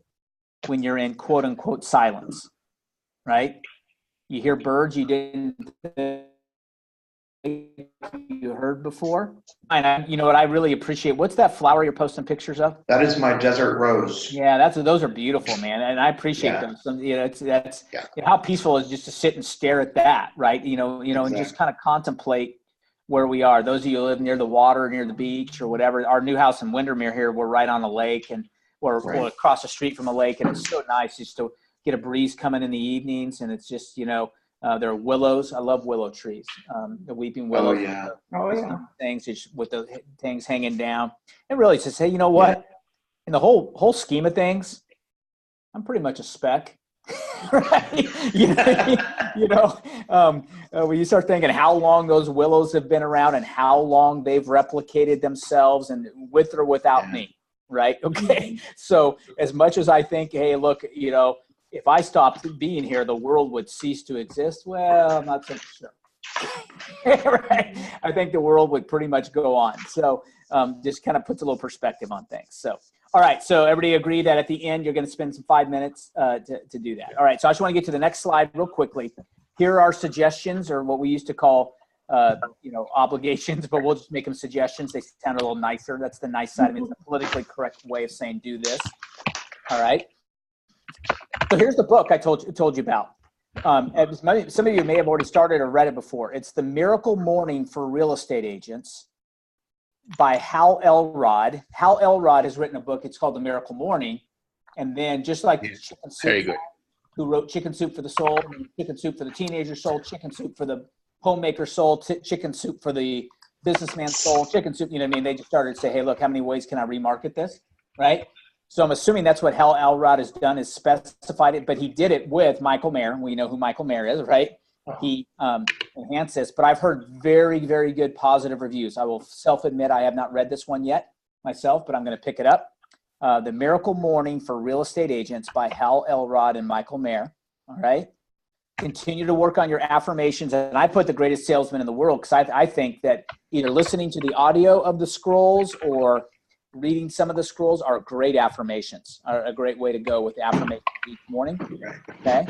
when you're in quote unquote silence, right? You hear birds you didn't you heard before. And you know what I really appreciate? What's that flower you're posting pictures of? That is my desert rose. Yeah, those are beautiful, man, and I appreciate those. That's how peaceful it is just to sit and stare at that, right? And just kind of contemplate where we are. Those of you who live near the water, near the beach, or whatever. Our new house in Windermere here, we're right on a lake, and we're across the street from a lake, and it's so nice just to get a breeze coming in the evenings, and it's just there are willows. I love willow trees. The weeping willow. Things just with the things hanging down. And really to say, you know what? Yeah. In the whole scheme of things, I'm pretty much a speck. Right? When you start thinking how long those willows have been around and how long they've replicated themselves, and with or without me, right? Okay. So as much as I think, hey, look, if I stopped being here, the world would cease to exist. Well, I'm not so sure. Right? I think the world would pretty much go on. So just kind of puts a little perspective on things. So, all right. So everybody agree that at the end, you're going to spend some 5 minutes to do that. All right. So I just want to get to the next slide real quickly. Here are suggestions, or what we used to call, obligations, but we'll just make them suggestions. They sound a little nicer. That's the nice side of it. It's a politically correct way of saying do this. All right. So here's the book I told you about. Some of you may have already started or read it before. It's The Miracle Morning for Real Estate Agents by Hal Elrod. Hal Elrod has written a book. It's called The Miracle Morning. And then just like Chicken Soup, who wrote Chicken Soup for the Soul, Chicken Soup for the Teenager Soul, Chicken Soup for the Homemaker Soul, Chicken Soup for the Businessman Soul, Chicken Soup, they just started to say, hey, look, how many ways can I remarket this, right? So I'm assuming that's what Hal Elrod has done, is specified it, but he did it with Michael Mayer. We know who Michael Mayer is, right? He enhanced this, but I've heard very, very good positive reviews. I will self-admit I have not read this one yet myself, but I'm going to pick it up. The Miracle Morning for Real Estate Agents by Hal Elrod and Michael Mayer. All right. Continue to work on your affirmations. And I put the greatest salesman in the world, because I think that either listening to the audio of the scrolls or reading some of the scrolls are great affirmations, are a great way to go with affirmations each morning. Okay.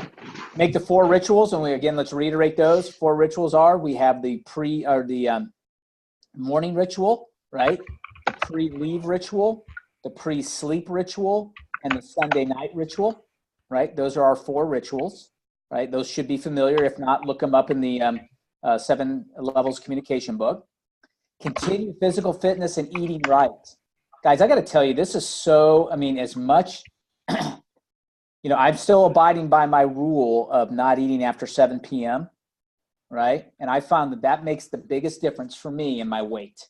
Make the 4 rituals. And let's reiterate those. 4 rituals are, we have the morning ritual, right? The pre-leave ritual, the pre-sleep ritual, and the Sunday night ritual, right? Those are our 4 rituals, right? Those should be familiar. If not, look them up in the 7 Levels Communication book. Continue physical fitness and eating right. Guys, I got to tell you, this is so, as much, I'm still abiding by my rule of not eating after 7 p.m., right? And I found that makes the biggest difference for me in my weight,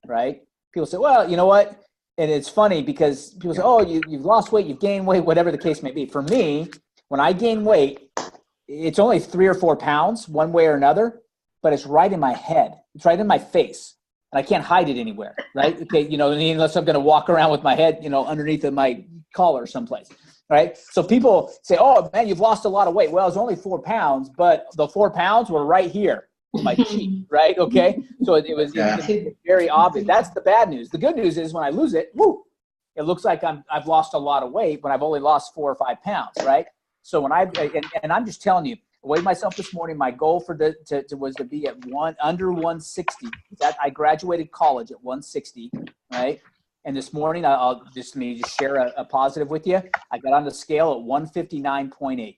right? People say, well, you know what? And it's funny because people say, oh, you've lost weight, you've gained weight, whatever the case may be. For me, when I gain weight, it's only 3 or 4 pounds one way or another, but it's right in my head. It's right in my face. And I can't hide it anywhere, right? Okay, unless I'm going to walk around with my head, underneath of my collar someplace, right? So people say, oh, man, you've lost a lot of weight. Well, it's only 4 pounds, but the 4 pounds were right here in my cheek, right? Okay, so it was very obvious. That's the bad news. The good news is when I lose it, it looks like I've lost a lot of weight when I've only lost 4 or 5 pounds, right? So when and I'm just telling you, I weighed myself this morning. My goal was to be at under 160. I graduated college at 160, right? And this morning, I'll just share a positive with you. I got on the scale at 159.8.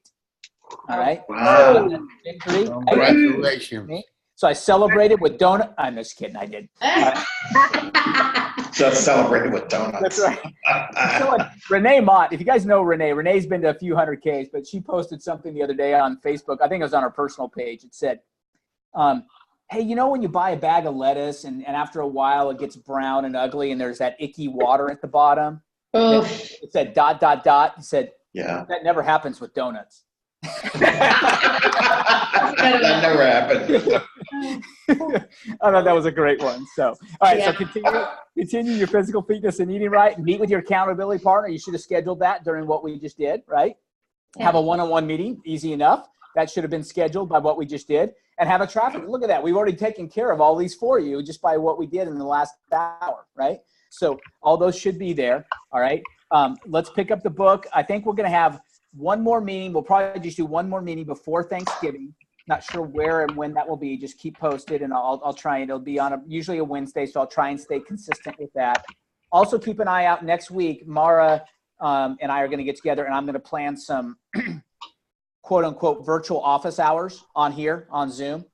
All right. Wow. Victory. Congratulations. So I celebrated with donut. I'm just kidding. I did. Just celebrated with donuts. That's right. So Renee Mott, if you guys know Renee's been to a few hundred Ks, but she posted something the other day on Facebook. I think it was on her personal page. It said, hey, you know when you buy a bag of lettuce and after a while it gets brown and ugly and there's that icky water at the bottom? Oh. It said ... It said, Yeah. that never happens with donuts. That never happened. I thought that was a great one. So, all right. Yeah. So continue your physical fitness and eating right. Meet with your accountability partner. You should have scheduled that during what we just did, right? Yeah. Have a one-on-one meeting. Easy enough. That should have been scheduled by what we just did. And have a traffic. Look at that. We've already taken care of all these for you just by what we did in the last hour, right? So all those should be there. All right. Let's pick up the book. I think we're going to have one more meeting. We'll probably just do one more meeting before Thanksgiving. Not sure where and when that will be. Just keep posted, and I'll try. And it'll be on usually a Wednesday, so I'll try and stay consistent with that. Also, keep an eye out next week. Mara and I are going to get together, and I'm going to plan some quote unquote virtual office hours on here on Zoom.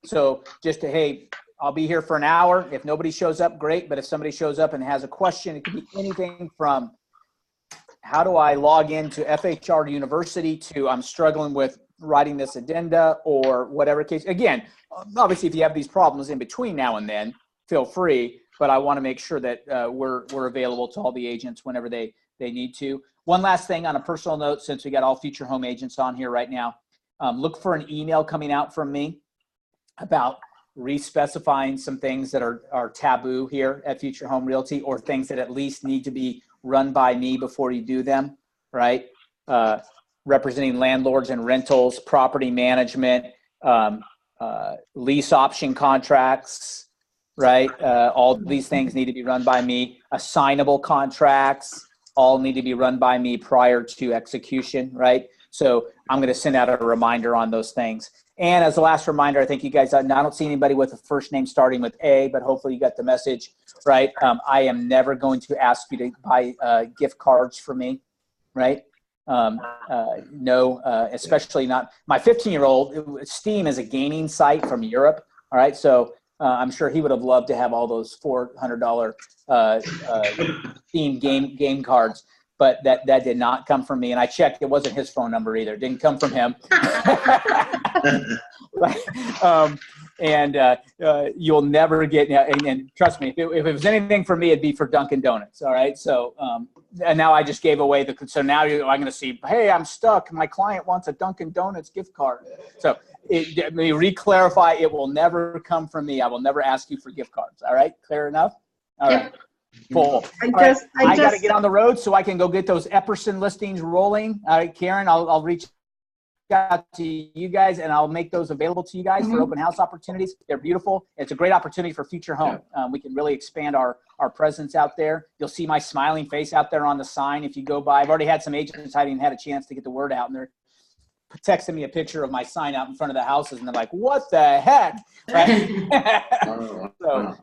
So just to, hey, I'll be here for an hour. If nobody shows up, great. But if somebody shows up and has a question, it could be anything from how do I log into FHR University to I'm struggling with writing this addenda or whatever case. Again, obviously, if you have these problems in between now and then, feel free. But I want to make sure that we're available to all the agents whenever they need to. One last thing on a personal note, since we got all future home agents on here right now, look for an email coming out from me about re-specifying some things that are taboo here at Future Home Realty, or things that at least need to be run by me before you do them, right? Representing landlords and rentals, property management, lease option contracts, right? All these things need to be run by me. Assignable contracts all need to be run by me prior to execution, right? So I'm going to send out a reminder on those things. And as a last reminder, I think you guys, I don't see anybody with a first name starting with A, but hopefully you got the message, right? I am never going to ask you to buy gift cards for me, right? No, especially not my 15-year-old. Steam is a gaming site from Europe, all right? So I'm sure he would have loved to have all those $400 Steam game cards. But that did not come from me. And I checked, it wasn't his phone number either. It didn't come from him. You'll never get, and trust me, if it was anything for me, it'd be for Dunkin' Donuts. All right. So, and now I just gave away so now I'm going to see, hey, I'm stuck. My client wants a Dunkin' Donuts gift card. So let me re-clarify, it will never come from me. I will never ask you for gift cards. All right. Clear enough? All right. Full. I got to get on the road so I can go get those Epperson listings rolling. All right, Karen, I'll reach out to you guys and I'll make those available to you guys for open house opportunities. They're beautiful. It's a great opportunity for Future Home. We can really expand our presence out there. You'll see my smiling face out there on the sign if you go by. I've already had some agents I haven't had a chance to get the word out, and they're texting me a picture of my sign out in front of the houses, and they're like, what the heck? Right? So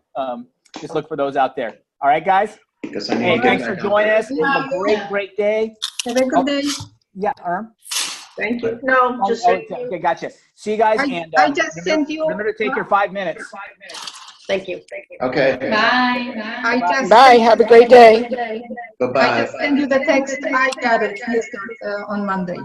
just look for those out there. All right, guys. Hey, thanks for joining us. Have a great day. Have a good day. Yeah, Thank you. No, just okay, gotcha. See you guys. I just sent you. Remember to take your 5 minutes. Thank you. Okay. Bye. Bye. Have a great day. Bye-bye. I just sent you the text. I got it yesterday on Monday.